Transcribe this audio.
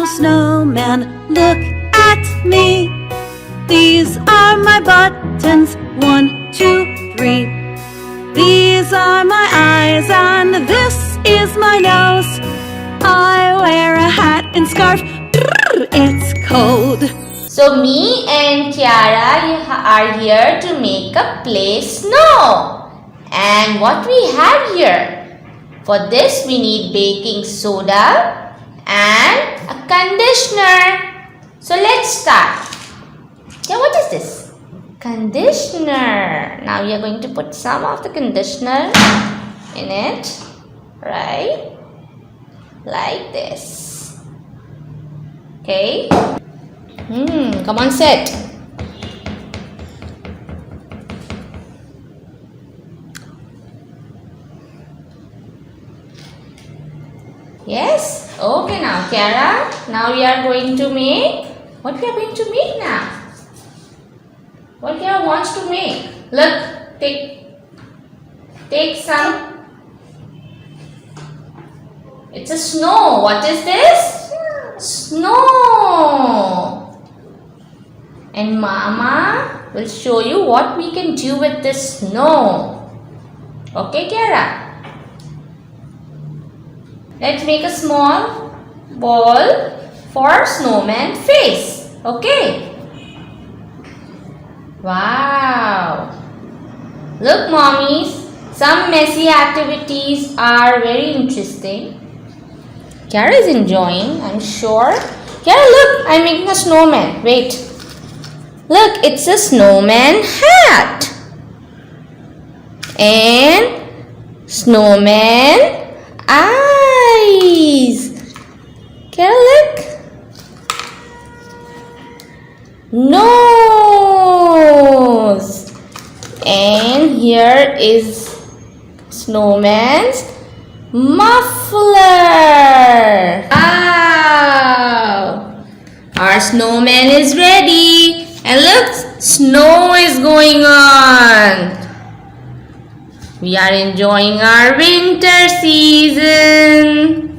little snowman, look at me. These are my buttons, 1, 2, 3. These are my eyes and this is my nose. I wear a hat and scarf, it's cold. So me and Kiara are here to make a play snow. And what we have here? For this we need baking soda and a conditioner. So let's start. Yeah, what is this? Conditioner. Now we are going to put some of the conditioner in it, right? Like this. Okay. Come on, sit. Yes? Okay now, Kiara. Now we are going to make. What we are going to make now? What Kiara wants to make? Look, take some. It's a snow. What is this? Snow. And Mama will show you what we can do with this snow. Okay, Kiara? Let's make a small ball for snowman face. Okay? Wow! Look, mommies, some messy activities are very interesting. Kiara is enjoying, I'm sure. Kiara, look, I'm making a snowman. Wait. Look, it's a snowman hat. And snowman eyes. Kiara, look. Nose. And here is snowman's muffler. Wow! Our snowman is ready. And look, snow is going on. We are enjoying our winter season.